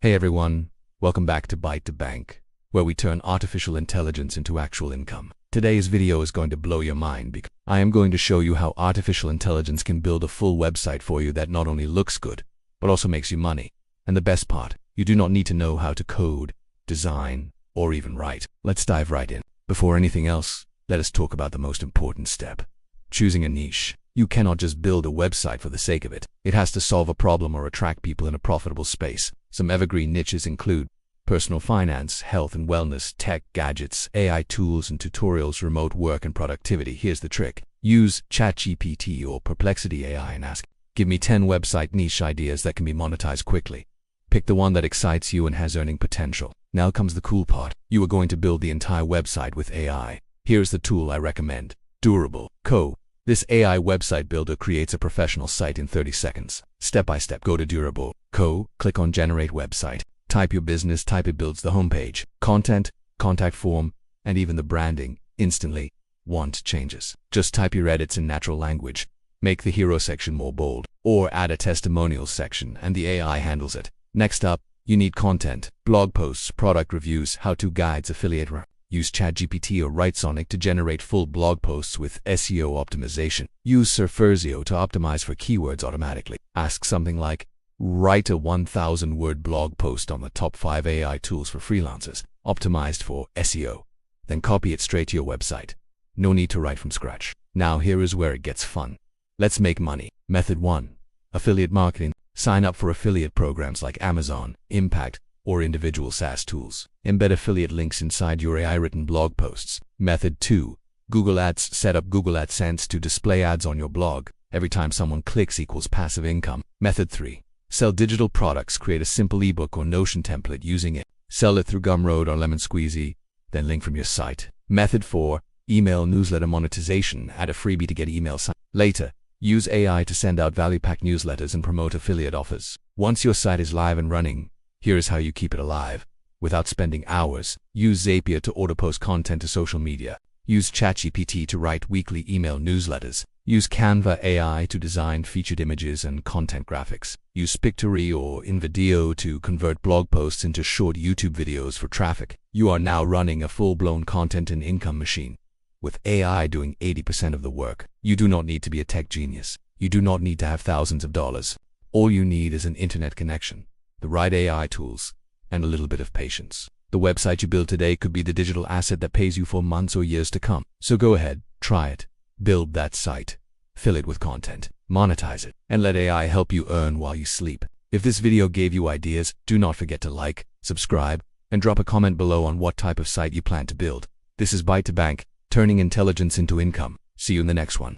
Hey everyone, welcome back to Byte to Bank, where we turn artificial intelligence into actual income. Today's video is going to blow your mind because I am going to show you how artificial intelligence can build a full website for you that not only looks good, but also makes you money. And the best part, you do not need to know how to code, design, or even write. Let's dive right in. Before anything else, let us talk about the most important step: choosing a niche. You cannot just build a website for the sake of it. It has to solve a problem or attract people in a profitable space. Some evergreen niches include personal finance, health and wellness, tech, gadgets, AI tools and tutorials, remote work and productivity. Here's the trick. Use ChatGPT or Perplexity AI and ask, give me 10 website niche ideas that can be monetized quickly. Pick the one that excites you and has earning potential. Now comes the cool part. You are going to build the entire website with AI. Here's the tool I recommend. Durable Co. This AI website builder creates a professional site in 30 seconds. Step by step, go to Durable Co., click on Generate Website, type your business, it builds the homepage, content, contact form, and even the branding instantly. Want changes? Just type your edits in natural language, make the hero section more bold, or add a testimonials section and the AI handles it. Next up, you need content, blog posts, product reviews, how-to guides, affiliate. Use ChatGPT or Writesonic to generate full blog posts with SEO optimization. Use Surfersio to optimize for keywords automatically. Ask something like, write a 1,000-word blog post on the top 5 AI tools for freelancers, optimized for SEO. Then copy it straight to your website. No need to write from scratch. Now here is where it gets fun. Let's make money. Method 1. Affiliate marketing. Sign up for affiliate programs like Amazon, Impact, or individual SaaS tools. Embed affiliate links inside your AI-written blog posts. Method 2. Google Ads. Set up Google AdSense to display ads on your blog. Every time someone clicks equals passive income. Method 3. Sell digital products. Create a simple ebook or Notion template using it. Sell it through Gumroad or Lemon Squeezy, then link from your site. Method 4. Email newsletter monetization. Add a freebie to get email sign. Later, use AI to send out value-packed newsletters and promote affiliate offers. Once your site is live and running, here is how you keep it alive. Without spending hours, use Zapier to auto-post content to social media. Use ChatGPT to write weekly email newsletters. Use Canva AI to design featured images and content graphics. Use Pictory or InVideo to convert blog posts into short YouTube videos for traffic. You are now running a full-blown content and income machine, with AI doing 80% of the work. You do not need to be a tech genius. You do not need to have thousands of dollars. All you need is an internet connection, the right AI tools, and a little bit of patience. The website you build today could be the digital asset that pays you for months or years to come. So go ahead, try it. Build that site, fill it with content, monetize it, and let AI help you earn while you sleep. If this video gave you ideas, do not forget to like, subscribe, and drop a comment below on what type of site you plan to build. This is Byte to Bank, turning intelligence into income. See you in the next one.